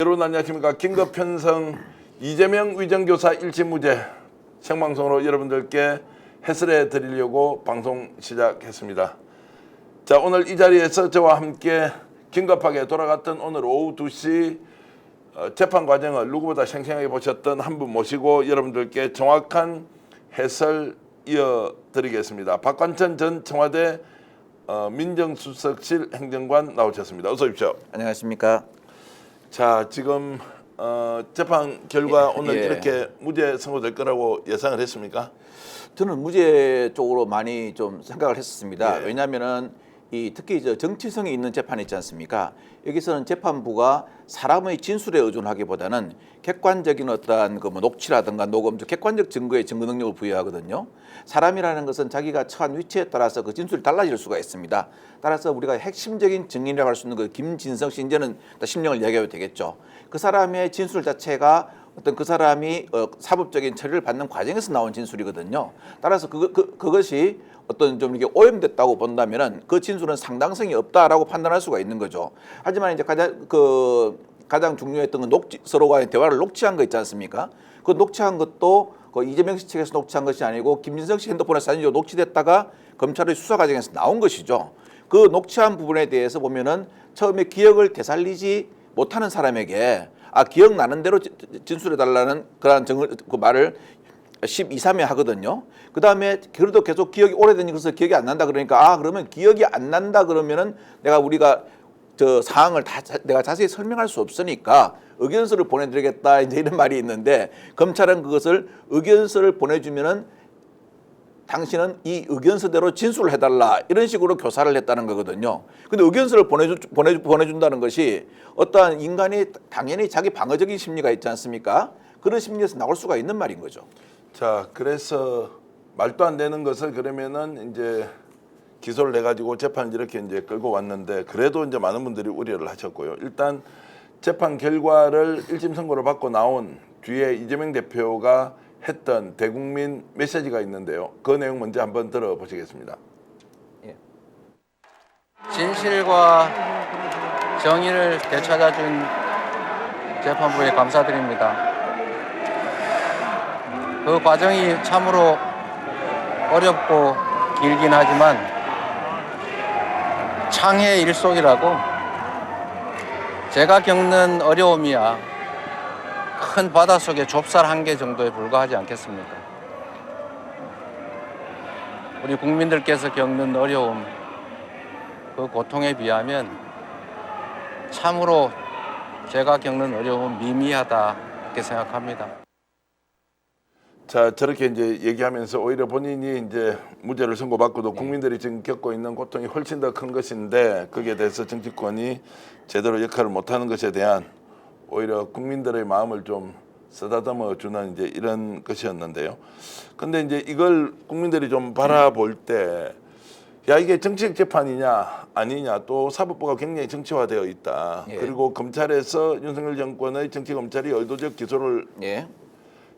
여러분 안녕하십니까. 긴급 편성 이재명 위정교사 1심 무죄 생방송으로 여러분들께 해설해 드리려고 방송 시작했습니다. 자, 오늘 이 자리에서 저와 함께 긴급하게 돌아갔던 오늘 오후 2시 재판 과정을 누구보다 생생하게 보셨던 한 분 모시고 여러분들께 정확한 해설 이어드리겠습니다. 박관천 전 청와대 민정수석실 행정관 나오셨습니다. 어서 오십시오. 안녕하십니까. 자, 지금 재판 결과 오늘 예. 이렇게 무죄 선고될 거라고 예상을 했습니까? 저는 무죄 쪽으로 많이 좀 생각을 했었습니다. 예. 왜냐하면은 특히 정치성이 있는 재판이 있지 않습니까? 여기서는 재판부가 사람의 진술에 의존하기보다는 객관적인 어떠한 그 녹취라든가 녹음, 객관적 증거에 증거 능력을 부여하거든요. 사람이라는 것은 자기가 처한 위치에 따라서 그 진술이 달라질 수가 있습니다. 따라서 우리가 핵심적인 증인이라고 할 수 있는 그 김진성 씨, 이제는 실명을 이야기해도 되겠죠. 그 사람의 진술 자체가 어떤 그 사람이 사법적인 처리를 받는 과정에서 나온 진술이거든요. 따라서 그것이 어떤 좀 이렇게 오염됐다고 본다면은 그 진술은 상당성이 없다라고 판단할 수가 있는 거죠. 하지만 이제 가장 중요했던 건 서로간의 대화를 녹취한 거 있지 않습니까? 그 녹취한 것도 그 이재명 씨 측에서 녹취한 것이 아니고 김진성 씨 핸드폰에 사진이 녹취됐다가 검찰의 수사 과정에서 나온 것이죠. 그 녹취한 부분에 대해서 보면은 처음에 기억을 되살리지 못하는 사람에게 기억나는 대로 진술해달라는 그런 그 말을 12, 3회 하거든요. 그 다음에 그래도 계속 기억이 오래된 것을 기억이 안 난다 그러니까 그러면 기억이 안 난다 그러면은 우리가 저 사항을 다 내가 자세히 설명할 수 없으니까 의견서를 보내드리겠다 이제 이런 말이 있는데 검찰은 그것을 의견서를 보내주면은 당신은 이 의견서대로 진술을 해달라 이런 식으로 교사를 했다는 거거든요. 근데 의견서를 보내준다는 것이 어떠한 인간이 당연히 자기 방어적인 심리가 있지 않습니까? 그런 심리에서 나올 수가 있는 말인 거죠. 자, 그래서 말도 안 되는 것을 그러면은 이제 기소를 해가지고 재판을 이렇게 이제 끌고 왔는데 그래도 이제 많은 분들이 우려를 하셨고요. 일단 재판 결과를 1심 선고를 받고 나온 뒤에 이재명 대표가 했던 대국민 메시지가 있는데요. 그 내용 먼저 한번 들어보시겠습니다. 진실과 정의를 되찾아준 재판부에 감사드립니다. 그 과정이 참으로 어렵고 길긴 하지만 창의 일속이라고 제가 겪는 어려움이야 큰 바닷속의 좁쌀 한 개 정도에 불과하지 않겠습니까? 우리 국민들께서 겪는 어려움, 그 고통에 비하면 참으로 제가 겪는 어려움은 미미하다 이렇게 생각합니다. 자, 저렇게 이제 얘기하면서 오히려 본인이 이제 무죄를 선고받고도 국민들이 지금 겪고 있는 고통이 훨씬 더 큰 것인데 거기에 대해서 정치권이 제대로 역할을 못하는 것에 대한 오히려 국민들의 마음을 좀 쓰다듬어 주는 이제 이런 것이었는데요. 근데 이제 이걸 국민들이 좀 바라볼 때 야, 이게 정치적 재판이냐 아니냐, 또 사법부가 굉장히 정치화되어 있다. 예. 그리고 검찰에서 윤석열 정권의 정치검찰이 의도적 기소를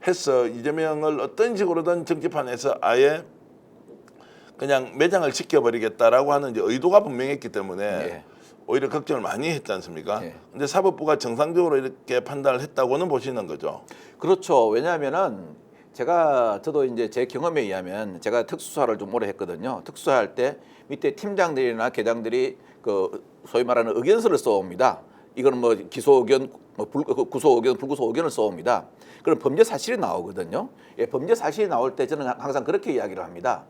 해서 이재명을 어떤 식으로든 정치판에서 아예 그냥 매장을 시켜버리겠다라고 하는 이제 의도가 분명했기 때문에 오히려 걱정을 많이 했지 않습니까? 근데 사법부가 정상적으로 이렇게 판단을 했다고는 보시는 거죠. 그렇죠. 왜냐하면은 저도 이제 제 경험에 의하면 제가 특수사를 좀 오래 했거든요. 특수사할 때 밑에 팀장들이나 계장들이 그 소위 말하는 의견서를 써옵니다. 이거는 뭐 기소 의견, 구소 의견, 불구소 의견을 써옵니다. 그럼 범죄 사실이 나오거든요. 범죄 사실이 나올 때 저는 항상 그렇게 이야기를 합니다.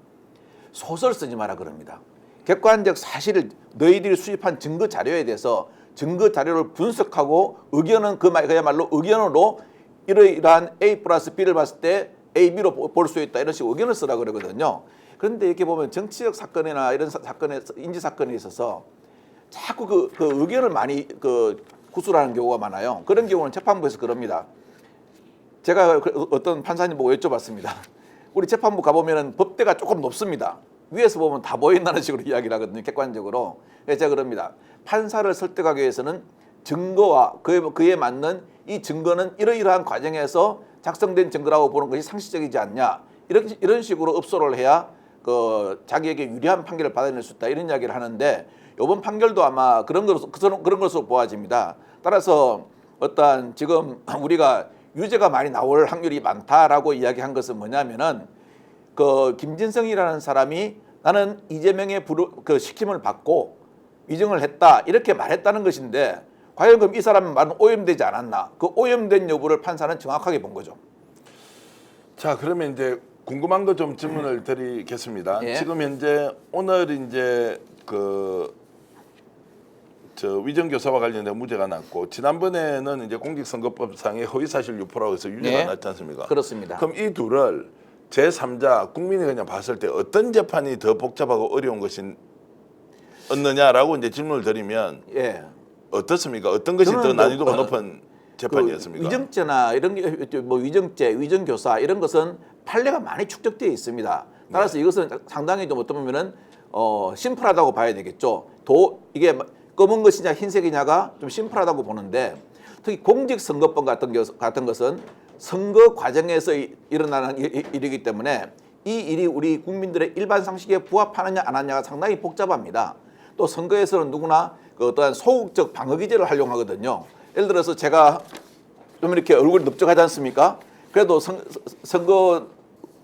소설 쓰지 마라 그럽니다. 객관적 사실을 너희들이 수집한 증거 자료에 대해서 증거 자료를 분석하고 의견은 그야말로 의견으로 이러한 A 플러스 B를 봤을 때 A, B로 볼 수 있다 이런 식으로 의견을 쓰라 그러거든요. 그런데 이렇게 보면 정치적 사건이나 이런 인지 사건에 있어서 자꾸 그 의견을 많이 구술하는 경우가 많아요. 그런 경우는 재판부에서 그럽니다. 제가 어떤 판사님 보고 여쭤봤습니다. 우리 재판부 가보면 법대가 조금 높습니다. 위에서 보면 다 보인다는 식으로 이야기를 하거든요. 객관적으로. 그래서 제가 그럽니다. 판사를 설득하기 위해서는 증거와 그에 맞는 이 증거는 이러이러한 과정에서 작성된 증거라고 보는 것이 상식적이지 않냐. 이런 식으로 읍소를 해야 자기에게 유리한 판결을 받아낼 수 있다. 이런 이야기를 하는데 이번 판결도 아마 그런 것으로 보아집니다. 따라서 어떠한 지금 우리가 유죄가 많이 나올 확률이 많다라고 이야기한 것은 뭐냐면은 그 김진성이라는 사람이 나는 이재명의 그 시킴을 받고 위증을 했다 이렇게 말했다는 것인데 과연 그럼 이 사람의 말은 오염되지 않았나? 그 오염된 여부를 판사는 정확하게 본 거죠. 자, 그러면 이제 궁금한 거 좀 질문을 드리겠습니다. 예. 지금 현재 오늘 이제 저 위정교사와 관련된 무죄가 났고 지난번에는 이제 공직선거법상의 허위사실 유포라고 해서 유죄가 예. 났지 않습니까? 그렇습니다. 그럼 이 둘을 제3자 국민이 그냥 봤을 때 어떤 재판이 더 복잡하고 어려운 것이었느냐라고 이제 질문을 드리면 예. 어떻습니까? 어떤 것이 더 저는 난이도가 뭐, 높은 재판이었습니까? 위정죄나 이런 게 뭐 위정죄, 위정교사 이런 것은 판례가 많이 축적되어 있습니다. 따라서 이것은 상당히 좀 어떤 보면은 심플하다고 봐야 되겠죠. 이게 검은 것이냐 흰색이냐가 좀 심플하다고 보는데 특히 공직선거법 같은 것은 선거 과정에서 일어나는 일이기 때문에 이 일이 우리 국민들의 일반 상식에 부합하느냐 안 하느냐가 상당히 복잡합니다. 또 선거에서는 누구나 그 어떠한 소극적 방어 기제를 활용하거든요. 예를 들어서 제가 좀 이렇게 얼굴이 넓적하지 않습니까? 그래도 선거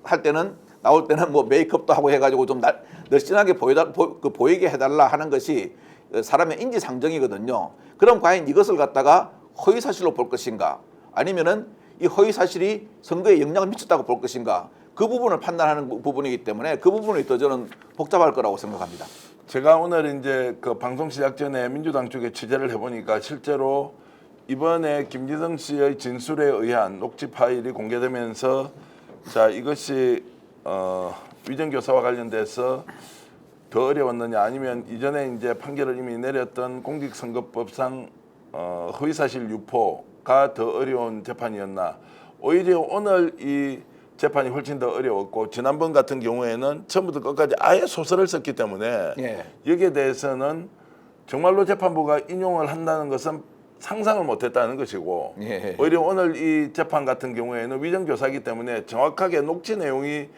할 때는 나올 때는 뭐 메이크업도 하고 해가지고 좀 날씬하게 보이게 해달라 하는 것이 사람의 인지상정이거든요. 그럼 과연 이것을 갖다가 허위사실로 볼 것인가? 아니면은 이 허위사실이 선거에 영향을 미쳤다고 볼 것인가? 그 부분을 판단하는 부분이기 때문에 그 부분이 더 저는 복잡할 거라고 생각합니다. 제가 오늘 이제 그 방송 시작 전에 민주당 쪽에 취재를 해보니까 실제로 이번에 김지성 씨의 진술에 의한 녹취 파일이 공개되면서 자 이것이 위정교사와 관련돼서 더 어려웠느냐 아니면 이전에 이제 판결을 이미 내렸던 공직선거법상 허위사실 유포가 더 어려운 재판이었나. 오히려 오늘 이 재판이 훨씬 더 어려웠고 지난번 같은 경우에는 처음부터 끝까지 아예 소설을 썼기 때문에 예. 여기에 대해서는 정말로 재판부가 인용을 한다는 것은 상상을 못했다는 것이고 예. 오히려 오늘 이 재판 같은 경우에는 위정교사이기 때문에 정확하게 녹취 내용이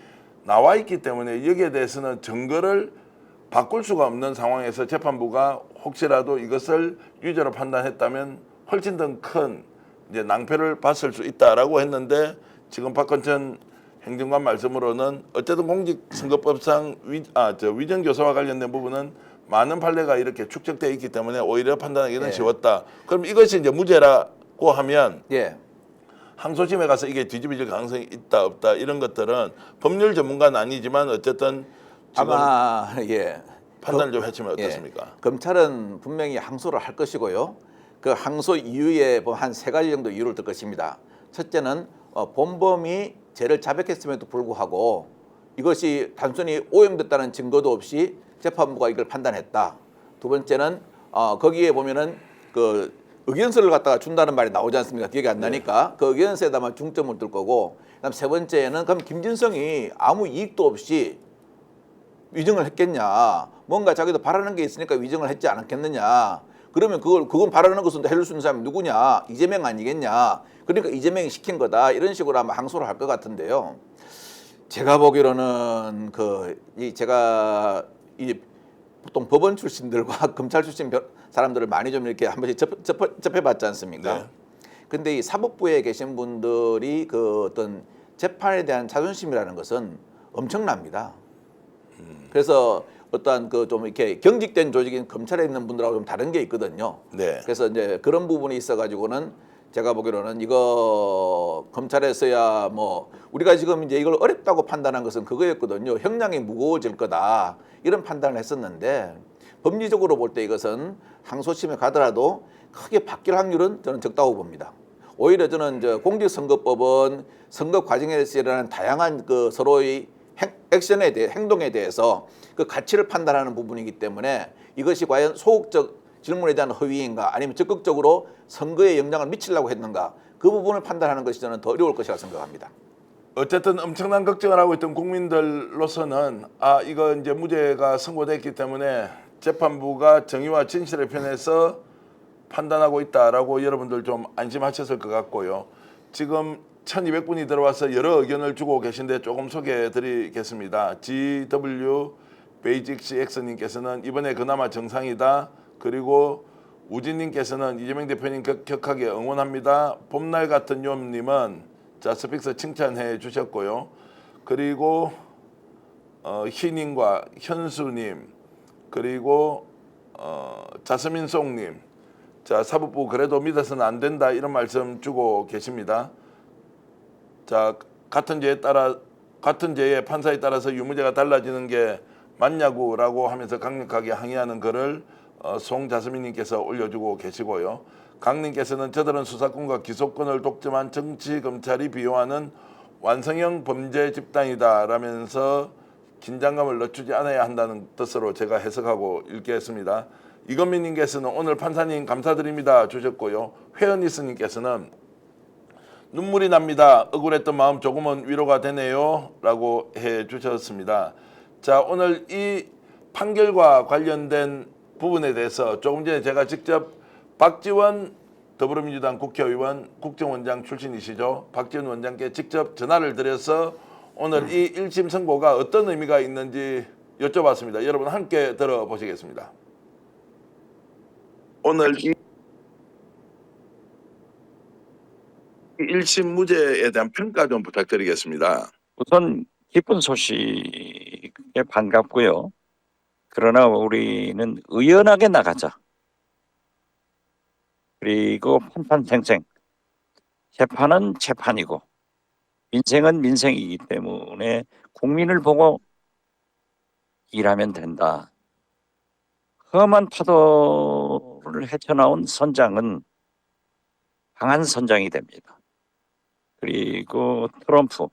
나와 있기 때문에 여기에 대해서는 증거를 바꿀 수가 없는 상황에서 재판부가 혹시라도 이것을 유죄로 판단했다면 훨씬 더 큰 이제 낭패를 봤을 수 있다라고 했는데 지금 박건천 행정관 말씀으로는 어쨌든 공직선거법상 위정교사와 관련된 부분은 많은 판례가 이렇게 축적되어 있기 때문에 오히려 판단하기는 예. 쉬웠다. 그럼 이것이 이제 무죄라고 하면 예. 항소심에 가서 이게 뒤집어질 가능성이 있다 없다 이런 것들은 법률 전문가는 아니지만 어쨌든 지금 아마 예. 판단을 좀 해주면 예. 어떻습니까? 검찰은 분명히 항소를 할 것이고요. 그 항소 이유에 한 세 가지 정도 이유를 들 것입니다. 첫째는 본범이 죄를 자백했음에도 불구하고 이것이 단순히 오염됐다는 증거도 없이 재판부가 이걸 판단했다. 두 번째는 거기에 보면은 그 의견서를 갖다가 준다는 말이 나오지 않습니까? 기억이 안 나니까 그 의견서에다만 중점을 둘 거고, 그다음 세 번째는 그럼 김진성이 아무 이익도 없이 위증을 했겠냐? 뭔가 자기도 바라는 게 있으니까 위증을 했지 않았겠느냐? 그러면 그건 바라는 것은 해줄 수 있는 사람이 누구냐? 이재명 아니겠냐? 그러니까 이재명이 시킨 거다. 이런 식으로 아마 항소를 할 것 같은데요. 제가 보기로는 제가 보통 법원 출신들과 검찰 출신 사람들을 많이 좀 이렇게 한 번씩 접해봤지 않습니까? 네. 근데 이 사법부에 계신 분들이 그 어떤 재판에 대한 자존심이라는 것은 엄청납니다. 그래서 어떠한 그 좀 이렇게 경직된 조직인 검찰에 있는 분들하고 좀 다른 게 있거든요. 네. 그래서 이제 그런 부분이 있어가지고는 제가 보기로는 이거 검찰에서야 뭐 우리가 지금 이제 이걸 어렵다고 판단한 것은 그거였거든요. 형량이 무거워질 거다 이런 판단을 했었는데 법리적으로 볼 때 이것은 항소심에 가더라도 크게 바뀔 확률은 저는 적다고 봅니다. 오히려 저는 이제 공직선거법은 선거 과정에서 일어나는 다양한 그 서로의 액션에 대해 행동에 대해서 그 가치를 판단하는 부분이기 때문에 이것이 과연 소극적 질문에 대한 허위인가 아니면 적극적으로 선거에 영향을 미치려고 했는가 그 부분을 판단하는 것이 저는 더 어려울 것이라고 생각합니다. 어쨌든 엄청난 걱정을 하고 있던 국민들로서는 이거 이제 무죄가 선고됐기 때문에 재판부가 정의와 진실의 편에서 판단하고 있다라고 여러분들 좀 안심하셨을 것 같고요. 지금 1200분이 들어와서 여러 의견을 주고 계신데 조금 소개해 드리겠습니다. GW 베이직 CX님께서는 이번에 그나마 정상이다. 그리고 우진님께서는 이재명 대표님 격하게 응원합니다. 봄날 같은 요님은 자 스픽스 칭찬해 주셨고요. 그리고 희님과 현수님 그리고 자스민송님 자 사법부 그래도 믿어서는 안 된다 이런 말씀 주고 계십니다. 자 같은 죄의 판사에 따라서 유무죄가 달라지는 게 맞냐고라고 하면서 강력하게 항의하는 글을 송자스민님께서 올려주고 계시고요. 강님께서는 저들은 수사권과 기소권을 독점한 정치 검찰이 비호하는 완성형 범죄 집단이다 라면서 긴장감을 늦추지 않아야 한다는 뜻으로 제가 해석하고 읽겠습니다. 이건민님께서는 오늘 판사님 감사드립니다 주셨고요. 회원니스님께서는 눈물이 납니다. 억울했던 마음 조금은 위로가 되네요 라고 해주셨습니다. 자 오늘 이 판결과 관련된 부분에 대해서 조금 전에 제가 직접 박지원 더불어민주당 국회의원 국정원장 출신이시죠. 박지원 원장께 직접 전화를 드려서 오늘 이 1심 선고가 어떤 의미가 있는지 여쭤봤습니다. 여러분 함께 들어보시겠습니다. 오늘 이 1심 무죄에 대한 평가 좀 부탁드리겠습니다. 우선 기쁜 소식에 반갑고요. 그러나 우리는 의연하게 나가자. 그리고 판판생생. 재판은 재판이고 민생은 민생이기 때문에 국민을 보고 일하면 된다. 험한 파도를 헤쳐나온 선장은 강한 선장이 됩니다. 그리고 트럼프,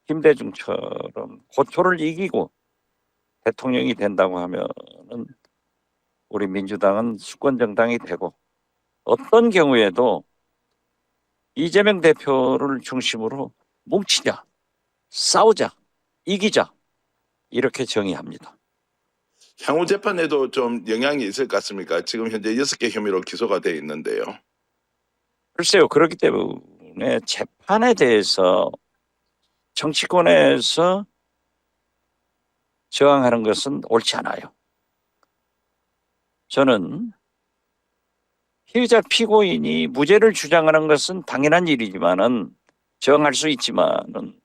김대중처럼 고초를 이기고 대통령이 된다고 하면은 우리 민주당은 수권 정당이 되고 어떤 경우에도 이재명 대표를 중심으로 뭉치자, 싸우자, 이기자 이렇게 정의합니다. 향후 재판에도 좀 영향이 있을 것 같습니까? 지금 현재 6개 혐의로 기소가 되어 있는데요. 글쎄요. 그렇기 때문에 재판에 대해서 정치권에서 저항하는 것은 옳지 않아요. 저는 피의자 피고인이 무죄를 주장하는 것은 당연한 일이지만은 저항할 수 있지만은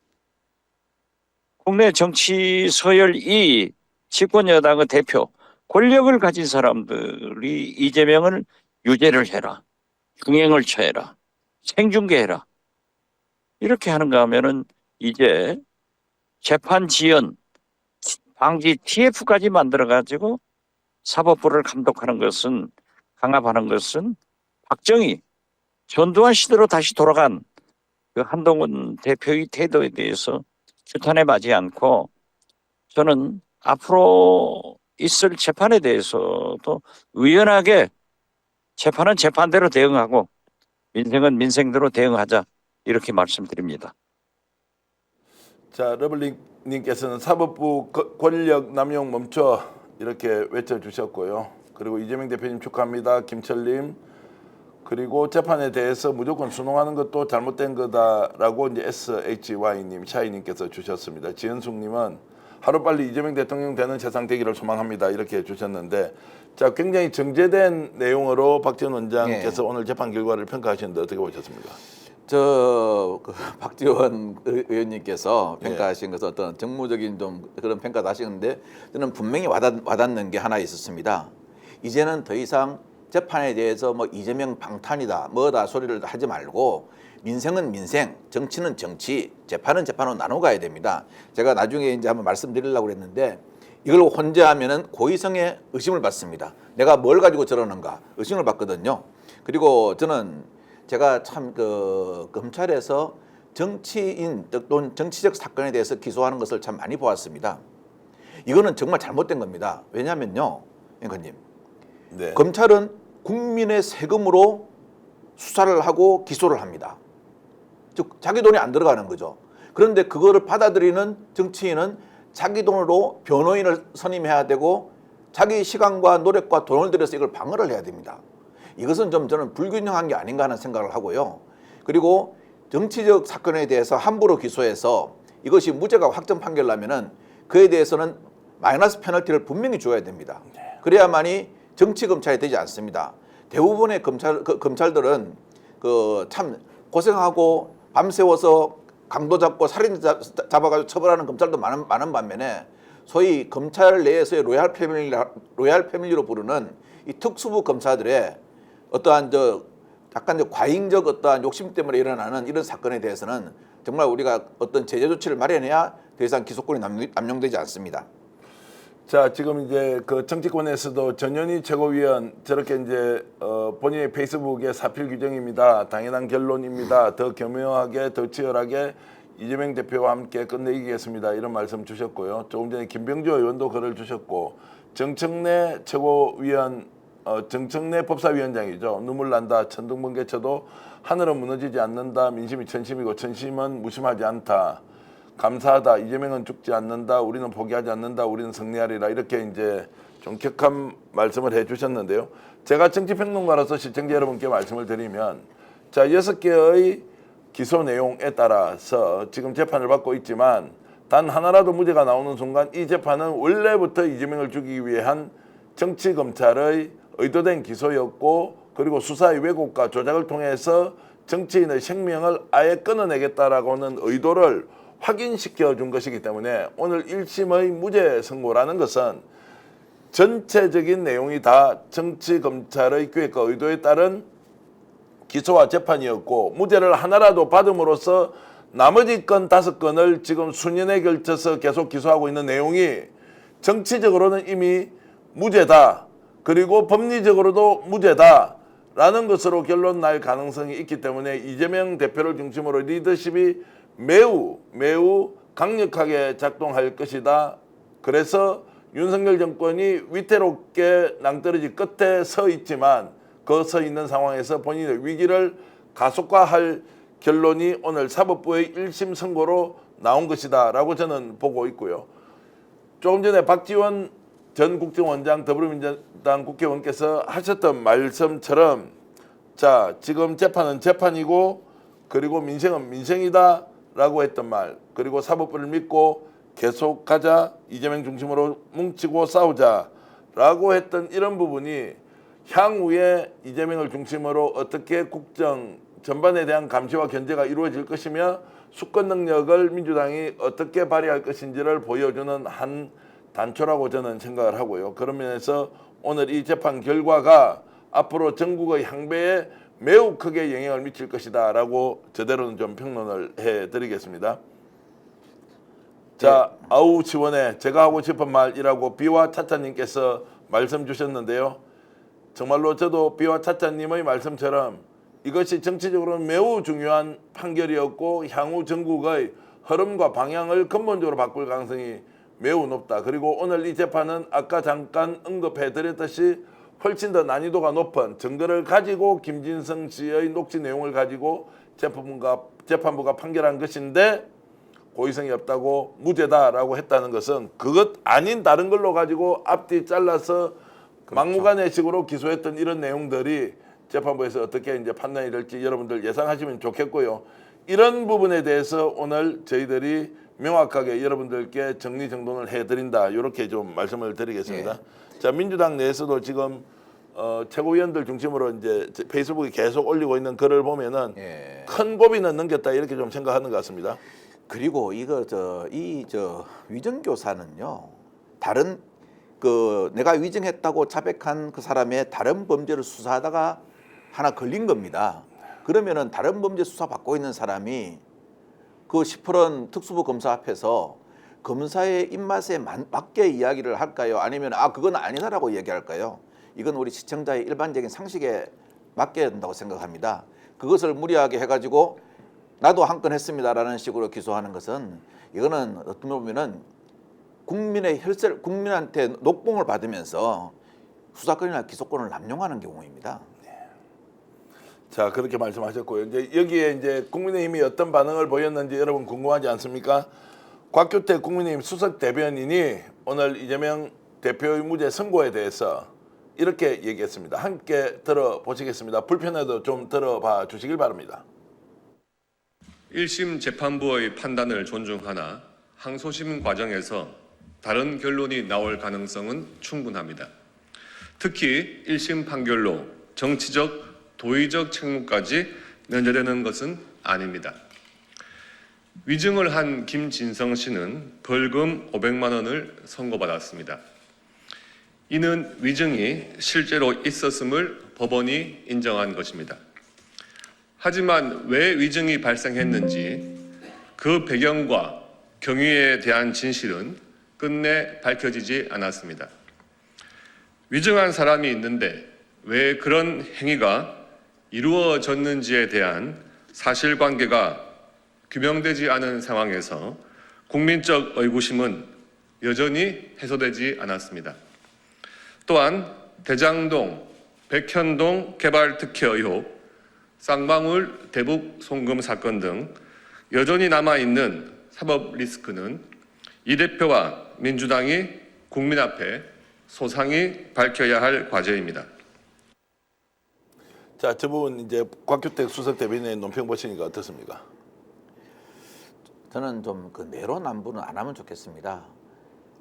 국내 정치 서열이 집권 여당의 대표 권력을 가진 사람들이 이재명을 유죄를 해라, 중형을 처해라, 생중계해라 이렇게 하는가 하면은 이제 재판 지연, 방지 TF까지 만들어 가지고 사법부를 감독하는 것은 강압하는 것은 박정희, 전두환 시대로 다시 돌아간 그 한동훈 대표의 태도에 대해서 규탄에 맞지 않고 저는 앞으로 있을 재판에 대해서도 의연하게 재판은 재판대로 대응하고 민생은 민생대로 대응하자 이렇게 말씀드립니다. 자, 러블링님께서는 사법부 권력 남용 멈춰 이렇게 외쳐주셨고요. 그리고 이재명 대표님 축하합니다. 김철님. 그리고 재판에 대해서 무조건 순응하는 것도 잘못된 거다라고 이제 SHY님, 샤이님께서 주셨습니다. 지은숙님은 하루빨리 이재명 대통령 되는 세상 되기를 소망합니다. 이렇게 주셨는데 자 굉장히 정제된 내용으로 박지원 원장께서 오늘 재판 결과를 평가하시는데 어떻게 보셨습니까? 박지원 의원님께서 평가하신 것은 어떤 정무적인 좀 그런 평가도 하시는데 저는 분명히 와닿는 게 하나 있었습니다. 이제는 더 이상 재판에 대해서 뭐 이재명 방탄이다 뭐다 소리를 하지 말고 민생은 민생, 정치는 정치, 재판은 재판으로 나눠 가야 됩니다. 제가 나중에 이제 한번 말씀드리려고 그랬는데 이걸 혼자 하면은 고의성의 의심을 받습니다. 내가 뭘 가지고 저러는가 의심을 받거든요. 그리고 저는 제가 참 그 검찰에서 정치인 또는 정치적 사건에 대해서 기소하는 것을 참 많이 보았습니다. 이거는 정말 잘못된 겁니다. 왜냐하면요, 앵커님, 네. 검찰은 국민의 세금으로 수사를 하고 기소를 합니다. 즉 자기 돈이 안 들어가는 거죠. 그런데 그거를 받아들이는 정치인은 자기 돈으로 변호인을 선임해야 되고 자기 시간과 노력과 돈을 들여서 이걸 방어를 해야 됩니다. 이것은 좀 저는 불균형한 게 아닌가 하는 생각을 하고요. 그리고 정치적 사건에 대해서 함부로 기소해서 이것이 무죄가 확정 판결 나면은 그에 대해서는 마이너스 페널티를 분명히 줘야 됩니다. 그래야만이 정치 검찰이 되지 않습니다. 대부분의 검찰들은 그 참 고생하고 밤새워서 강도 잡고 살인 잡아가지고 처벌하는 검찰도 많은 반면에 소위 검찰 내에서의 로얄 패밀리로 부르는 이 특수부 검사들의 어떠한 약간 과잉적 어떠한 욕심 때문에 일어나는 이런 사건에 대해서는 정말 우리가 어떤 제재 조치를 마련해야 더 이상 기소권이 남용되지 않습니다. 자, 지금 이제 그 정치권에서도 전현희 최고위원 저렇게 이제 본인의 페이스북에 사필 규정입니다. 당연한 결론입니다. 더 교묘하게 더 치열하게 이재명 대표와 함께 끝내기겠습니다. 이런 말씀 주셨고요. 조금 전에 김병주 의원도 글을 주셨고 정청래 최고위원 정청래 법사위원장이죠. 눈물 난다. 천둥번개쳐도 하늘은 무너지지 않는다. 민심이 천심이고 천심은 무심하지 않다. 감사하다. 이재명은 죽지 않는다. 우리는 포기하지 않는다. 우리는 승리하리라. 이렇게 이제 좀 격한 말씀을 해주셨는데요. 제가 정치평론가로서 시청자 여러분께 말씀을 드리면 자 6개의 기소 내용에 따라서 지금 재판을 받고 있지만 단 하나라도 무죄가 나오는 순간 이 재판은 원래부터 이재명을 죽이기 위한 정치검찰의 의도된 기소였고 그리고 수사의 왜곡과 조작을 통해서 정치인의 생명을 아예 끊어내겠다라고는 의도를 확인시켜 준 것이기 때문에 오늘 1심의 무죄 선고라는 것은 전체적인 내용이 다 정치검찰의 계획과 의도에 따른 기소와 재판이었고 무죄를 하나라도 받음으로써 나머지 건 5건을 지금 수년에 걸쳐서 계속 기소하고 있는 내용이 정치적으로는 이미 무죄다. 그리고 법리적으로도 무죄다라는 것으로 결론 날 가능성이 있기 때문에 이재명 대표를 중심으로 리더십이 매우 강력하게 작동할 것이다. 그래서 윤석열 정권이 위태롭게 낭떠러지 끝에 서 있지만 그 서 있는 상황에서 본인의 위기를 가속화할 결론이 오늘 사법부의 1심 선고로 나온 것이다 라고 저는 보고 있고요. 조금 전에 박지원 전 국정원장 더불어민주당 국회의원께서 하셨던 말씀처럼 자 지금 재판은 재판이고 그리고 민생은 민생이다 라고 했던 말 그리고 사법부를 믿고 계속 가자 이재명 중심으로 뭉치고 싸우자 라고 했던 이런 부분이 향후에 이재명을 중심으로 어떻게 국정 전반에 대한 감시와 견제가 이루어질 것이며 수권 능력을 민주당이 어떻게 발휘할 것인지를 보여주는 한 단초라고 저는 생각을 하고요. 그런 면에서 오늘 이 재판 결과가 앞으로 전국의 향배에 매우 크게 영향을 미칠 것이다 라고 저대로는 좀 평론을 해드리겠습니다. 자, 아우 시원해 제가 하고 싶은 말이라고 비와 차차님께서 말씀 주셨는데요. 정말로 저도 비와 차차님의 말씀처럼 이것이 정치적으로는 매우 중요한 판결이었고 향후 전국의 흐름과 방향을 근본적으로 바꿀 가능성이 매우 높다. 그리고 오늘 이 재판은 아까 잠깐 언급해드렸듯이 훨씬 더 난이도가 높은 증거를 가지고 김진성 씨의 녹취 내용을 가지고 재판부가 판결한 것인데 고의성이 없다고 무죄다라고 했다는 것은 그것 아닌 다른 걸로 가지고 앞뒤 잘라서 막무가내식으로 기소했던 이런 내용들이 재판부에서 어떻게 이제 판단이 될지 여러분들 예상하시면 좋겠고요. 이런 부분에 대해서 오늘 저희들이 명확하게 여러분들께 정리정돈을 해드린다. 이렇게 좀 말씀을 드리겠습니다. 예. 자, 민주당 내에서도 지금 최고위원들 중심으로 이제 페이스북에 계속 올리고 있는 글을 보면은 예. 큰 고비는 넘겼다 이렇게 좀 생각하는 것 같습니다. 그리고 이거 위정교사는요 다른 내가 위정했다고 자백한 그 사람의 다른 범죄를 수사하다가 하나 걸린 겁니다. 그러면은 다른 범죄 수사 받고 있는 사람이 그 시퍼런 특수부 검사 앞에서 검사의 입맛에 맞게 이야기를 할까요? 아니면 그건 아니다라고 얘기할까요? 이건 우리 시청자의 일반적인 상식에 맡겨야 된다고 생각합니다. 그것을 무리하게 해가지고 나도 한 건 했습니다라는 식으로 기소하는 것은 이거는 어떤 보면은 국민의 국민한테 녹봉을 받으면서 수사권이나 기소권을 남용하는 경우입니다. 자, 그렇게 말씀하셨고요. 이제 여기에 이제 국민의힘이 어떤 반응을 보였는지 여러분 궁금하지 않습니까? 곽규태 국민의힘 수석 대변인이 오늘 이재명 대표의 무죄 선고에 대해서 이렇게 얘기했습니다. 함께 들어보시겠습니다. 불편해도 좀 들어봐 주시길 바랍니다. 1심 재판부의 판단을 존중하나 항소심 과정에서 다른 결론이 나올 가능성은 충분합니다. 특히 1심 판결로 정치적, 도의적 책무까지 면제되는 것은 아닙니다. 위증을 한 김진성 씨는 벌금 500만 원을 선고받았습니다. 이는 위증이 실제로 있었음을 법원이 인정한 것입니다. 하지만 왜 위증이 발생했는지 그 배경과 경위에 대한 진실은 끝내 밝혀지지 않았습니다. 위증한 사람이 있는데 왜 그런 행위가 이루어졌는지에 대한 사실관계가 규명되지 않은 상황에서 국민적 의구심은 여전히 해소되지 않았습니다. 또한 대장동, 백현동 개발 특혜 의혹, 쌍방울 대북 송금 사건 등 여전히 남아있는 사법 리스크는 이 대표와 민주당이 국민 앞에 소상히 밝혀야 할 과제입니다. 자, 저 부분 이제 곽규택 수석 대변인의 논평 보시니까 어떻습니까? 저는 좀 그 내로남불은 안 하면 좋겠습니다.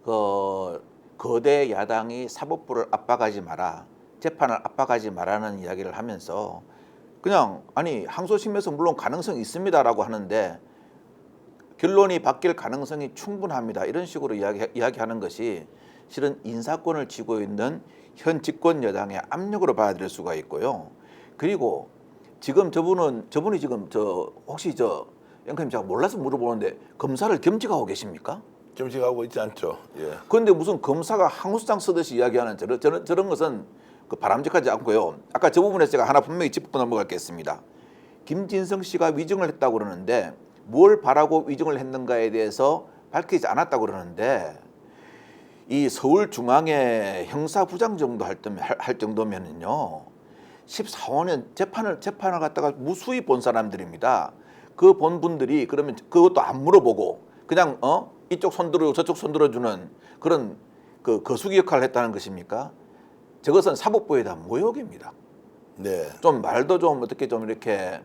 그 거대 야당이 사법부를 압박하지 마라, 재판을 압박하지 마라는 이야기를 하면서 그냥 아니 항소심에서 물론 가능성이 있습니다라고 하는데 결론이 바뀔 가능성이 충분합니다. 이런 식으로 이야기하는 것이 실은 인사권을 쥐고 있는 현 집권 여당의 압력으로 받아들일 수가 있고요. 그리고 지금 저분이 지금 혹시 앵커님 제가 몰라서 물어보는데 검사를 겸직하고 계십니까? 겸직하고 있지 않죠. 예. 그런데 무슨 검사가 항소장 쓰듯이 이야기하는 저런 것은 바람직하지 않고요. 아까 저 부분에서 제가 하나 분명히 짚고 넘어가겠습니다. 김진성 씨가 위증을 했다고 그러는데 뭘 바라고 위증을 했는가에 대해서 밝히지 않았다고 그러는데 이 서울중앙의 형사부장 정도 할 정도면은요 14년 재판을 갖다가 무수히 본 사람들입니다. 그 본 분들이 그러면 그것도 안 물어보고 그냥 이쪽 손들어 저쪽 손들어주는 그런 그 거수기 역할을 했다는 것입니까? 저것은 사법부에 대한 모욕입니다. 네. 좀 말도 좀 어떻게 좀 이렇게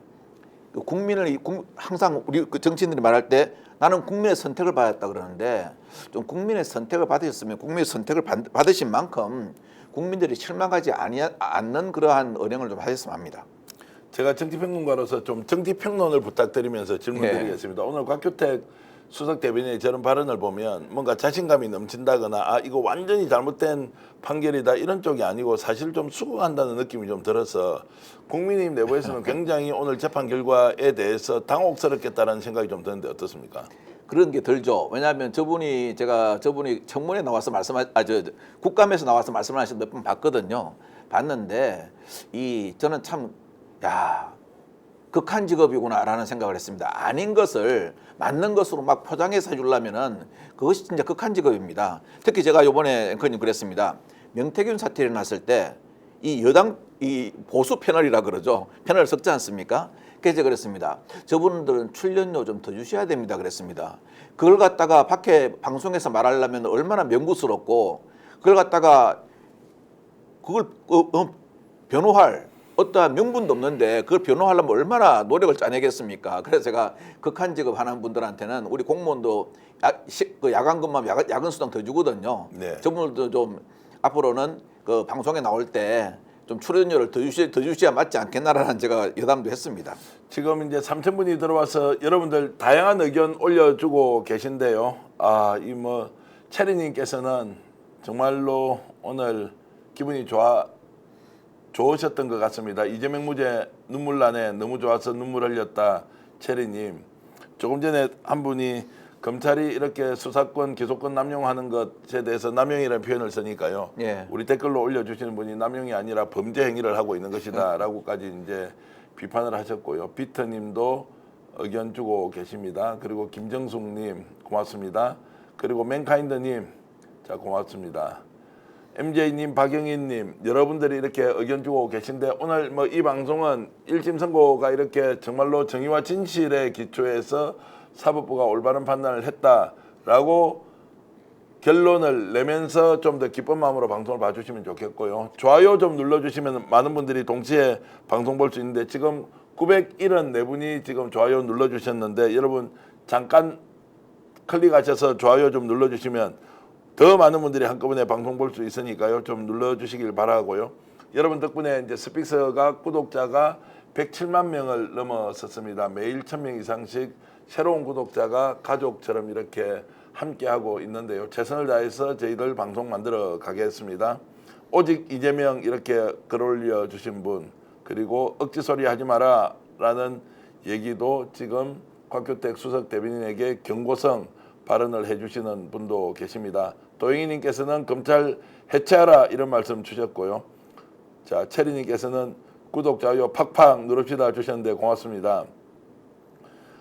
국민을 항상 우리 그 정치인들이 말할 때 나는 국민의 선택을 받았다 그러는데 좀 국민의 선택을 받으셨으면 국민의 선택을 받으신 만큼 국민들이 실망하지 않는 그러한 언행을 좀 하셨으면 합니다. 제가 정치평론가로서 좀 정치평론을 부탁드리면서 질문드리겠습니다. 오늘 곽규택 수석 대변인의 저런 발언을 보면 뭔가 자신감이 넘친다거나 이거 완전히 잘못된 판결이다 이런 쪽이 아니고 사실 좀 수긍한다는 느낌이 좀 들어서 국민의힘 내부에서는 굉장히 오늘 재판 결과에 대해서 당혹스럽겠다는 생각이 좀 드는데 어떻습니까? 그런 게 들죠. 왜냐하면 저분이 청문회 나와서 국감에서 나와서 말씀하신 몇 번 봤거든요. 봤는데 저는 참 극한 직업이구나라는 생각을 했습니다. 아닌 것을 맞는 것으로 막 포장해서 해주려면은 그것이 진짜 극한 직업입니다. 특히 제가 이번에 앵커님 그랬습니다. 명태균 사태 일어났을 때 이 여당 이 보수 패널이라 그러죠. 패널 섞지 않습니까? 그래서 그랬습니다. 저분들은 출연료 좀 더 주셔야 됩니다. 그랬습니다. 그걸 갖다가 밖에 방송에서 말하려면 얼마나 명구스럽고 그걸 갖다가 그걸 변호할 어떠한 명분도 없는데 그걸 변호하려면 얼마나 노력을 짜내겠습니까? 그래서 제가 극한 직업 하는 분들한테는 우리 공무원도 야간 근무하면 야근 수당 더 주거든요. 네. 저분들도 좀 앞으로는 그 방송에 나올 때 좀 출연료를 더 주셔야 맞지 않겠나라는 제가 여담도 했습니다. 지금 이제 3,000분이 들어와서 여러분들 다양한 의견 올려주고 계신데요. 체리님께서는 정말로 오늘 기분이 좋으셨던 것 같습니다. 이재명 무죄 눈물 나네, 너무 좋아서 눈물 흘렸다. 체리님. 조금 전에 한 분이 검찰이 이렇게 수사권, 기소권 남용하는 것에 대해서 남용이라는 표현을 쓰니까요. 예. 우리 댓글로 올려주시는 분이 남용이 아니라 범죄 행위를 하고 있는 것이다라고까지 이제 비판을 하셨고요. 비터님도 의견 주고 계십니다. 그리고 김정숙님 고맙습니다. 그리고 맨카인드님 자 고맙습니다. MJ님, 박영희님 여러분들이 이렇게 의견 주고 계신데 오늘 이 방송은 1심 선고가 이렇게 정말로 정의와 진실에 기초해서 사법부가 올바른 판단을 했다라고 결론을 내면서 좀 더 기쁜 마음으로 방송을 봐주시면 좋겠고요. 좋아요 좀 눌러주시면 많은 분들이 동시에 방송 볼 수 있는데 지금 974분이 지금 좋아요 눌러주셨는데 여러분 잠깐 클릭하셔서 좋아요 좀 눌러주시면 더 많은 분들이 한꺼번에 방송 볼 수 있으니까요. 좀 눌러주시길 바라고요. 여러분 덕분에 이제 스픽스가 구독자가 107만 명을 넘어섰습니다. 매일 1000명 이상씩 새로운 구독자가 가족처럼 이렇게 함께하고 있는데요. 최선을 다해서 저희들 방송 만들어 가겠습니다. 오직 이재명 이렇게 글 올려주신 분, 그리고 억지 소리 하지 마라 라는 얘기도 지금 곽규택 수석 대변인에게 경고성 발언을 해주시는 분도 계십니다. 도영이님께서는 검찰 해체하라 이런 말씀 주셨고요. 자, 체리님께서는 구독, 좋아요 팍팍 누릅시다 주셨는데 고맙습니다.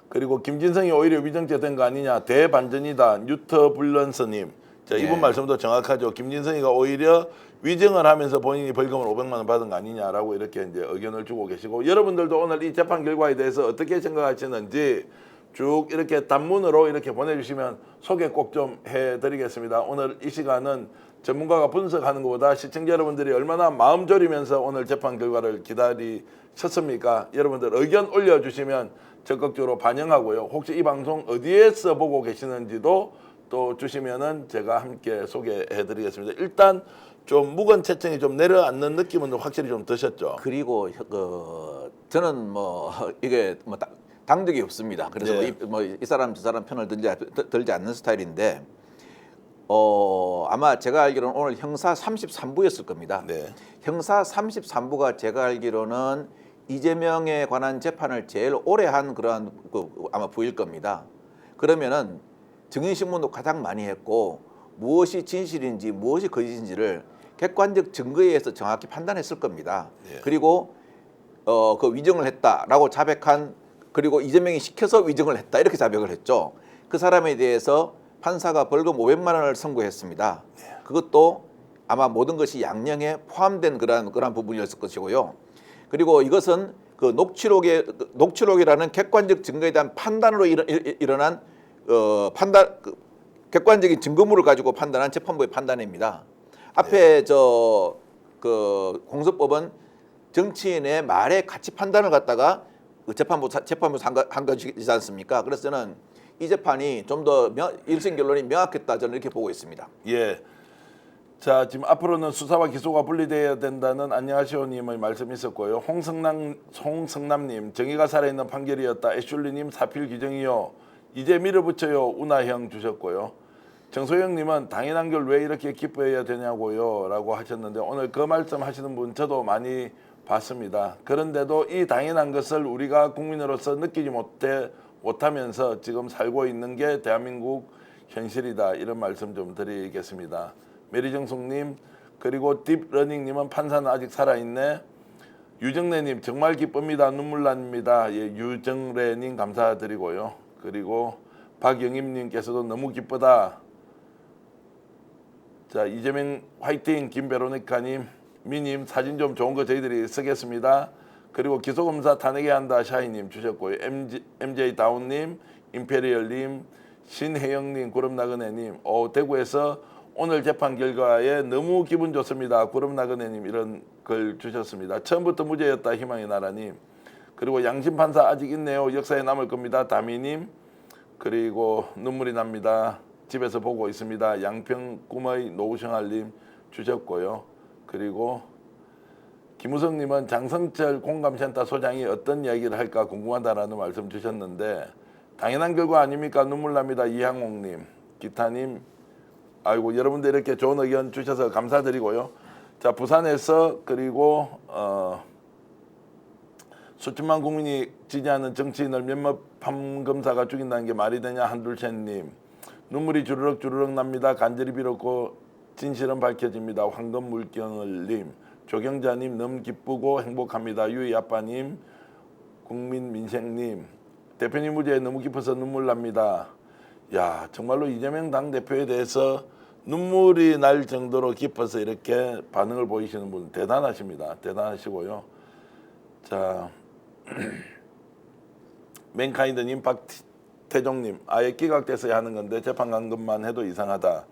그리고 김진성이 오히려 위정죄 된 거 아니냐, 대반전이다, 뉴터블런스님. 자, 이분 예. 말씀도 정확하죠. 김진성이가 오히려 위정을 하면서 본인이 벌금을 500만 원 받은 거 아니냐라고 이렇게 이제 의견을 주고 계시고, 여러분들도 오늘 이 재판 결과에 대해서 어떻게 생각하시는지 쭉 이렇게 단문으로 이렇게 보내주시면 소개 꼭 좀 해드리겠습니다. 오늘 이 시간은 전문가가 분석하는 것보다 시청자 여러분들이 얼마나 마음 졸이면서 오늘 재판 결과를 기다리셨습니까? 여러분들 의견 올려주시면 적극적으로 반영하고요. 혹시 이 방송 어디에서 보고 계시는지도 또 주시면은 제가 함께 소개해드리겠습니다. 일단 좀 묵은 체증이 좀 내려앉는 느낌은 확실히 좀 드셨죠? 그리고 저는 뭐 이게 뭐 당적이 없습니다. 그래서 네. 이 사람 저 사람 편을 들지 않는 스타일인데 아마 제가 알기로는 오늘 형사 33부였을 겁니다. 네. 형사 33부가 제가 알기로는 이재명에 관한 재판을 제일 오래 한 그러한 아마 부일 겁니다. 그러면은 증인신문도 가장 많이 했고 무엇이 진실인지 무엇이 거짓인지를 객관적 증거에 의해서 정확히 판단했을 겁니다. 예. 그리고 그 위정을 했다라고 자백한, 그리고 이재명이 시켜서 위정을 했다 이렇게 자백을 했죠. 그 사람에 대해서 판사가 벌금 500만 원을 선고했습니다. 그것도 아마 모든 것이 양형에 포함된 그러한 부분이었을 것이고요. 그리고 이것은 그 녹취록이라는 객관적 증거에 대한 판단으로 일어난 객관적인 증거물을 가지고 판단한 재판부의 판단입니다. 앞에 그 공소법은 정치인의 말에 같이 판단을 갖다가 재판부에서 한 것이지 않습니까? 그래서 저는 이 재판이 좀 더 일심 결론이 명확했다, 저는 이렇게 보고 있습니다. 예. 자, 지금 앞으로는 수사와 기소가 분리되어야 된다는 안녕하시오님의 말씀이 있었고요. 홍성남님, 정의가 살아있는 판결이었다. 애슐리님, 사필 규정이요. 이제 밀어붙여요. 운하형 주셨고요. 정소영님은 당연한 걸 왜 이렇게 기뻐해야 되냐고요 라고 하셨는데, 오늘 그 말씀 하시는 분 저도 많이 봤습니다. 그런데도 이 당연한 것을 우리가 국민으로서 느끼지 못하면서 지금 살고 있는 게 대한민국 현실이다, 이런 말씀 좀 드리겠습니다. 메리정숙님, 그리고 딥러닝님은 판사는 아직 살아있네. 유정래님, 정말 기쁩니다. 눈물 납니다. 예, 유정래님 감사드리고요. 그리고 박영임님께서도 너무 기쁘다. 자, 이재명 화이팅. 김베로니카님, 미님 사진 좀 좋은 거 저희들이 쓰겠습니다. 그리고 기소검사 탄핵해야 한다 샤이님 주셨고요. MJ 다운님, 임페리얼님, 신혜영님, 구름나그네님, 대구에서 오늘 재판 결과에 너무 기분 좋습니다. 구름나그네님 이런 글 주셨습니다. 처음부터 무죄였다 희망의 나라님, 그리고 양심판사 아직 있네요. 역사에 남을 겁니다. 다미님, 그리고 눈물이 납니다. 집에서 보고 있습니다. 양평꿈의 노우성할님 주셨고요. 그리고 김우성님은 장성철 공감센터 소장이 어떤 이야기를 할까 궁금하다라는 말씀 주셨는데, 당연한 결과 아닙니까? 눈물 납니다. 이항옥님, 기타님, 아이고 여러분들 이렇게 좋은 의견 주셔서 감사드리고요. 자, 부산에서 그리고 수천만 국민이 지지하는 정치인을 몇몇 판검사가 죽인다는 게 말이 되냐 한둘셋님, 눈물이 주르륵 납니다. 간절히 빌었고 진실은 밝혀집니다. 황금물경을님, 조경자님 너무 기쁘고 행복합니다. 유이아빠님, 국민민생님, 대표님 무죄에 너무 깊어서 눈물 납니다. 야, 정말로 이재명 당대표에 대해서 눈물이 날 정도로 깊어서 이렇게 반응을 보이시는 분 대단하십니다. 대단하시고요. 자, 맨카인드님, 박태종님, 아예 기각돼서야 하는 건데 재판 간 것만 해도 이상하다.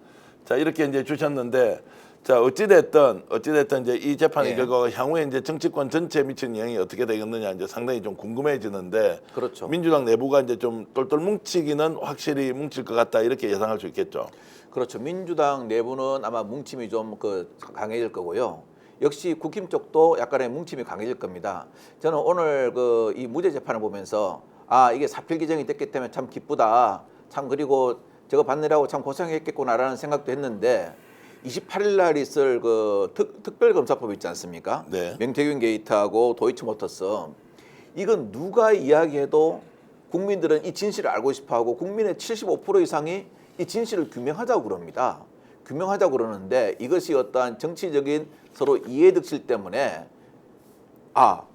자, 이렇게 이제 주셨는데, 자, 어찌됐든 이제 이 재판의 예. 결과가 향후에 이제 정치권 전체에 미치는 영향이 어떻게 되겠느냐 이제 상당히 좀 궁금해지는데, 그렇죠. 민주당 내부가 이제 좀 똘똘 뭉치기는 확실히 뭉칠 것 같다, 이렇게 예상할 수 있겠죠. 그렇죠. 민주당 내부는 아마 뭉침이 좀 강해질 거고요. 역시 국힘 쪽도 약간의 뭉침이 강해질 겁니다. 저는 오늘 이 무죄 재판을 보면서 이게 사필 규정이 됐기 때문에 참 기쁘다. 참 그리고 저거 받느라고 참 고생했겠구나라는 생각도 했는데 28일 날 있을 특별검사법 있지 않습니까? 네. 명태균 게이트하고 도이치모터스 이건 누가 이야기해도 국민들은 이 진실을 알고 싶어하고 국민의 75% 이상이 이 진실을 규명하자고 그럽니다. 규명하자고 그러는데 이것이 어떠한 정치적인 서로 이해득실 때문에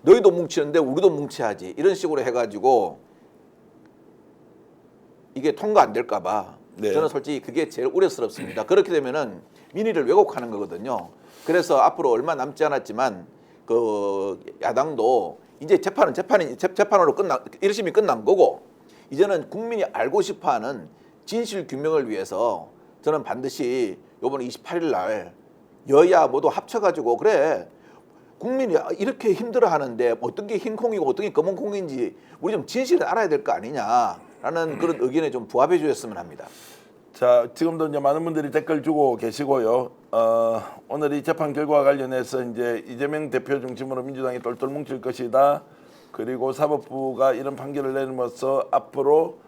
너희도 뭉치는데 우리도 뭉쳐야지 이런 식으로 해가지고 이게 통과 안 될까 봐 네. 저는 솔직히 그게 제일 우려스럽습니다. 그렇게 되면은 민의를 왜곡하는 거거든요. 그래서 앞으로 얼마 남지 않았지만 야당도 이제 재판으로 1심이 끝난 거고 이제는 국민이 알고 싶어하는 진실 규명을 위해서 저는 반드시 이번 28일 날 여야 모두 합쳐가지고 그래 국민이 이렇게 힘들어하는데 어떤 게 흰 콩이고 어떤 게 검은 콩인지 우리 좀 진실을 알아야 될 거 아니냐라는 그런 의견에 좀 부합해 주셨으면 합니다. 자, 지금도 이제 많은 분들이 댓글 주고 계시고요. 오늘 이 재판 결과와 관련해서 이제 이재명 대표 중심으로 민주당이 똘똘 뭉칠 것이다. 그리고 사법부가 이런 판결을 내림으로써 앞으로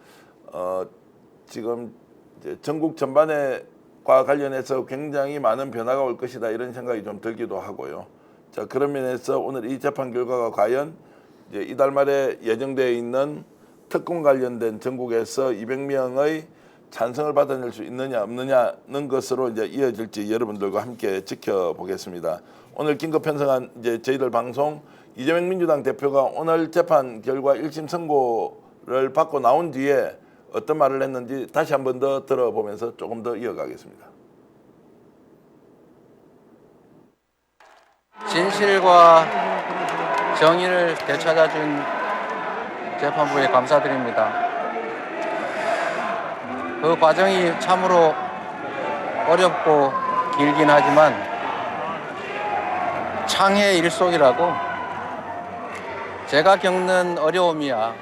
지금 이제 전국 전반과 관련해서 굉장히 많은 변화가 올 것이다. 이런 생각이 좀 들기도 하고요. 자, 그런 면에서 오늘 이 재판 결과가 과연 이제 이달 말에 예정되어 있는 특검 관련된 전국에서 200명의 찬성을 받아낼 수 있느냐 없느냐는 것으로 이제 이어질지 여러분들과 함께 지켜보겠습니다. 오늘 긴급 편성한 이제 저희들 방송 이재명 민주당 대표가 오늘 재판 결과 1심 선고를 받고 나온 뒤에 어떤 말을 했는지 다시 한 번 더 들어보면서 조금 더 이어가겠습니다. 진실과 정의를 되찾아준 재판부에 감사드립니다. 그 과정이 참으로 어렵고 길긴 하지만 창의 일속이라고 제가 겪는 어려움이야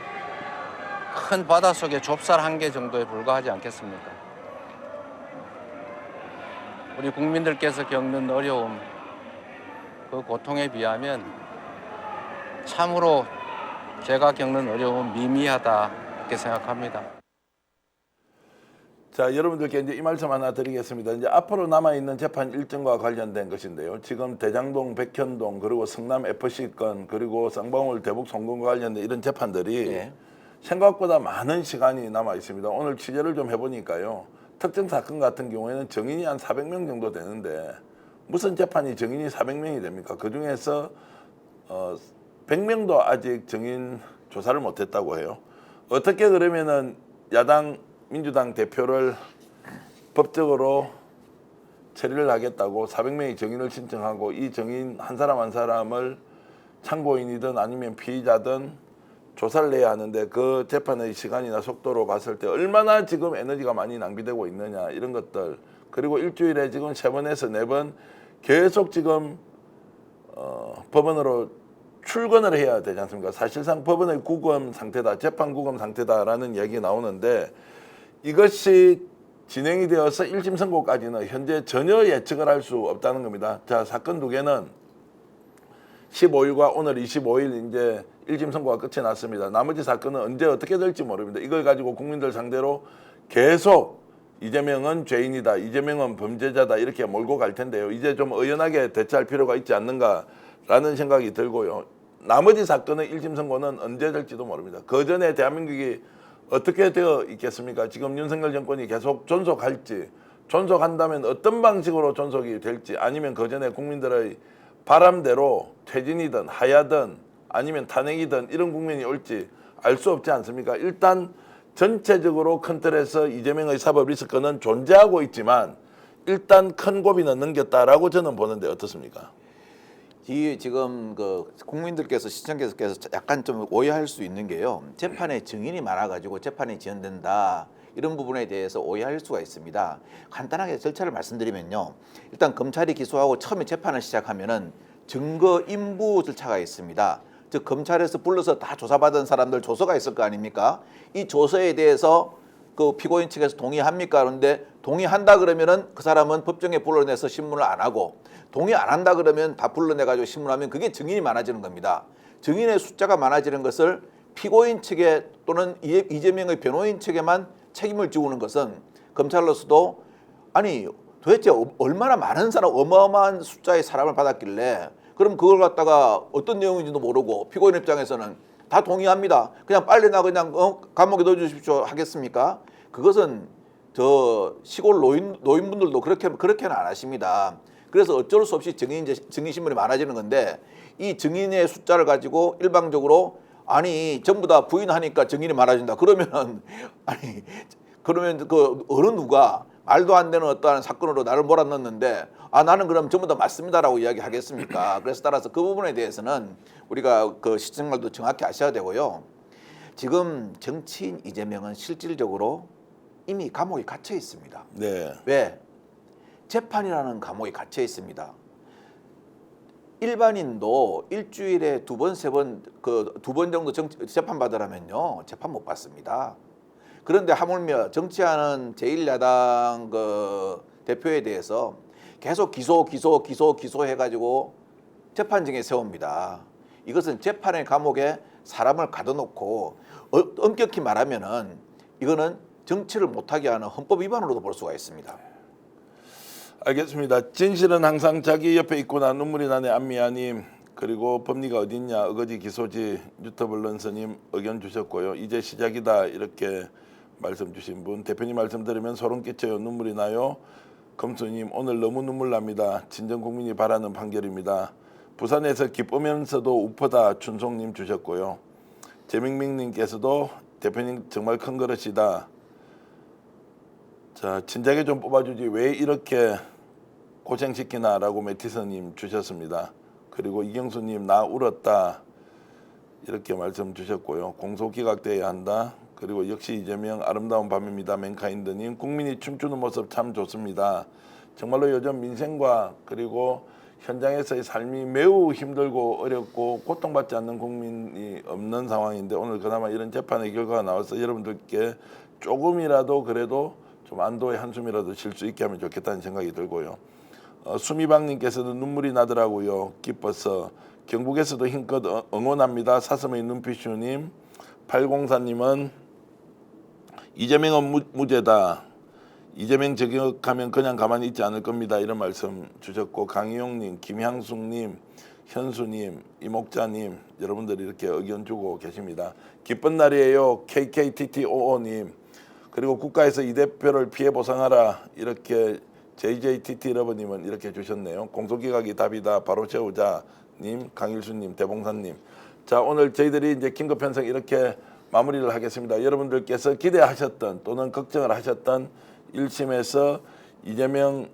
큰 바닷속의 좁쌀 한 개 정도에 불과하지 않겠습니까? 우리 국민들께서 겪는 어려움, 그 고통에 비하면 참으로 제가 겪는 어려움은 미미하다 이렇게 생각합니다. 자, 여러분들께 이제 이 말씀 하나 드리겠습니다. 이제 앞으로 남아 있는 재판 일정과 관련된 것인데요. 지금 대장동, 백현동, 그리고 성남 FC 건, 그리고 쌍방울 대북 송금과 관련된 이런 재판들이 네. 생각보다 많은 시간이 남아 있습니다. 오늘 취재를 좀 해보니까요. 특정 사건 같은 경우에는 증인이 한 400명 정도 되는데 무슨 재판이 증인이 400명이 됩니까? 그 중에서 100명도 아직 증인 조사를 못했다고 해요. 어떻게 그러면은 야당 민주당 대표를 법적으로 처리를 하겠다고 400명의 증인을 신청하고 이 증인 한 사람 한 사람을 참고인이든 아니면 피의자든 조사를 해야 하는데 그 재판의 시간이나 속도로 봤을 때 얼마나 지금 에너지가 많이 낭비되고 있느냐 이런 것들 그리고 일주일에 지금 3번에서 4번 계속 지금 법원으로 출근을 해야 되지 않습니까? 사실상 법원의 구금 상태다, 재판 구금 상태다라는 얘기 나오는데 이것이 진행이 되어서 1심 선고까지는 현재 전혀 예측을 할 수 없다는 겁니다. 자, 사건 두 개는 15일과 오늘 25일 이제 1심 선고가 끝이 났습니다. 나머지 사건은 언제 어떻게 될지 모릅니다. 이걸 가지고 국민들 상대로 계속 이재명은 죄인이다, 이재명은 범죄자다 이렇게 몰고 갈 텐데요. 이제 좀 의연하게 대처할 필요가 있지 않는가라는 생각이 들고요. 나머지 사건의 1심 선고는 언제 될지도 모릅니다. 그 전에 대한민국이 어떻게 되어 있겠습니까? 지금 윤석열 정권이 계속 존속할지, 존속한다면 어떤 방식으로 존속이 될지, 아니면 그 전에 국민들의 바람대로 퇴진이든 하야든 아니면 탄핵이든 이런 국면이 올지 알 수 없지 않습니까? 일단 전체적으로 큰 틀에서 이재명의 사법 리스크는 존재하고 있지만 일단 큰 고비는 넘겼다라고 저는 보는데 어떻습니까? 이 지금 국민들께서 시청자께서 약간 좀 오해할 수 있는 게요. 재판에 증인이 많아가지고 재판이 지연된다 이런 부분에 대해서 오해할 수가 있습니다. 간단하게 절차를 말씀드리면요. 일단 검찰이 기소하고 처음에 재판을 시작하면은 증거 인부 절차가 있습니다. 즉 검찰에서 불러서 다 조사받은 사람들 조서가 있을 거 아닙니까? 이 조서에 대해서 그 피고인 측에서 동의합니까? 그런데 동의한다 그러면은 그 사람은 법정에 불러내서 신문을 안 하고 동의 안 한다 그러면 다 불러내가지고 신문하면 그게 증인이 많아지는 겁니다. 증인의 숫자가 많아지는 것을 피고인 측에 또는 이재명의 변호인 측에만 책임을 지우는 것은 검찰로서도 아니 도대체 얼마나 많은 사람 어마어마한 숫자의 사람을 받았길래 그럼 그걸 갖다가 어떤 내용인지도 모르고 피고인 입장에서는 다 동의합니다. 그냥 빨리 나 그냥 감옥에 넣어주십시오 하겠습니까? 그것은 저 시골 노인분들도 그렇게는 안 하십니다. 그래서 어쩔 수 없이 증인 신문이 많아지는 건데 이 증인의 숫자를 가지고 일방적으로 아니 전부 다 부인하니까 증인이 많아진다. 그러면 아니 그러면 그 어느 누가 말도 안 되는 어떠한 사건으로 나를 몰아넣는데 아 나는 그럼 전부 다 맞습니다라고 이야기하겠습니까? 그래서 따라서 그 부분에 대해서는 우리가 그 시청자들도 정확히 아셔야 되고요. 지금 정치인 이재명은 실질적으로 이미 감옥에 갇혀 있습니다. 네. 왜? 재판이라는 감옥에 갇혀 있습니다. 일반인도 일주일에 두 번, 세 번, 두 번 정도 재판 받으라면요 재판 못 받습니다. 그런데 하물며 정치하는 제1야당 그 대표에 대해서 계속 기소 해가지고 재판정에 세웁니다. 이것은 재판의 감옥에 사람을 가둬놓고 엄격히 말하면은 이거는 정치를 못하게 하는 헌법 위반으로도 볼 수가 있습니다. 알겠습니다. 진실은 항상 자기 옆에 있구나. 눈물이 나네 안미아님, 그리고 법리가 어딨냐 어거지 기소지 유터블런스님 의견 주셨고요. 이제 시작이다 이렇게 말씀 주신 분, 대표님 말씀 들으면 소름 끼쳐요. 눈물이 나요. 검수님 오늘 너무 눈물 납니다. 진정 국민이 바라는 판결입니다. 부산에서 기쁘면서도 우퍼다 춘송님 주셨고요. 재명민님께서도 대표님 정말 큰 그릇이다. 자, 진작에 좀 뽑아주지 왜 이렇게 고생시키나라고 매티서님 주셨습니다. 그리고 이경수님 나 울었다 이렇게 말씀 주셨고요. 공소기각돼야 한다. 그리고 역시 이재명 아름다운 밤입니다. 맨카인드님 국민이 춤추는 모습 참 좋습니다. 정말로 요즘 민생과 그리고 현장에서의 삶이 매우 힘들고 어렵고 고통받지 않는 국민이 없는 상황인데 오늘 그나마 이런 재판의 결과가 나와서 여러분들께 조금이라도 그래도 좀 안도의 한숨이라도 쉴 수 있게 하면 좋겠다는 생각이 들고요. 수미방님께서는 눈물이 나더라고요. 기뻐서. 경북에서도 힘껏 응원합니다. 사슴의 눈빛슈님. 804님은 이재명은 무죄다. 이재명 저격하면 그냥 가만히 있지 않을 겁니다. 이런 말씀 주셨고, 강희용님, 김향숙님, 현수님, 이목자님 여러분들이 이렇게 의견 주고 계십니다. 기쁜 날이에요. KKTTOO님. 그리고 국가에서 이 대표를 피해 보상하라 이렇게 JJTT 러버님은 이렇게 주셨네요. 공소기각이 답이다. 바로 채우자님, 강일수님, 대봉사님. 자, 오늘 저희들이 이제 긴급 편성 이렇게 마무리를 하겠습니다. 여러분들께서 기대하셨던 또는 걱정을 하셨던 1심에서 이재명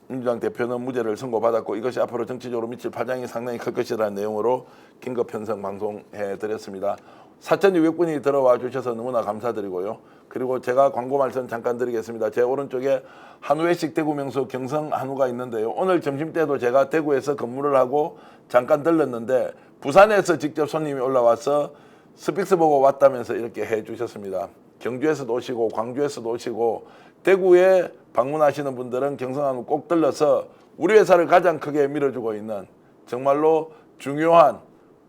민주당 대표는 무죄를 선고받았고 이것이 앞으로 정치적으로 미칠 파장이 상당히 클 것이라는 내용으로 긴급 편성 방송해드렸습니다. 4,600분이 들어와 주셔서 너무나 감사드리고요. 그리고 제가 광고 말씀 잠깐 드리겠습니다. 제 오른쪽에 한우회식 대구 명소 경성 한우가 있는데요. 오늘 점심때도 제가 대구에서 근무를 하고 잠깐 들렀는데 부산에서 직접 손님이 올라와서 스픽스 보고 왔다면서 이렇게 해주셨습니다. 경주에서도 오시고 광주에서도 오시고 대구에 방문하시는 분들은 경성한우 꼭 들러서 우리 회사를 가장 크게 밀어주고 있는 정말로 중요한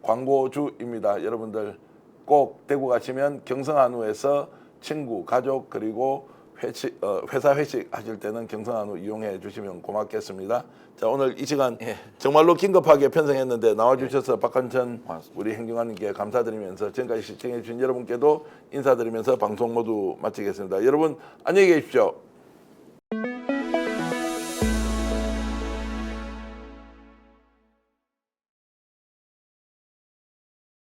광고주입니다. 여러분들 꼭 대구 가시면 경성한우에서 친구, 가족 그리고 회사 회식 하실 때는 경성한우 이용해 주시면 고맙겠습니다. 자, 오늘 이 시간 정말로 긴급하게 편성했는데 나와주셔서 박한천 우리 행정관님께 감사드리면서 지금까지 시청해 주신 여러분께도 인사드리면서 방송 모두 마치겠습니다. 여러분 안녕히 계십시오.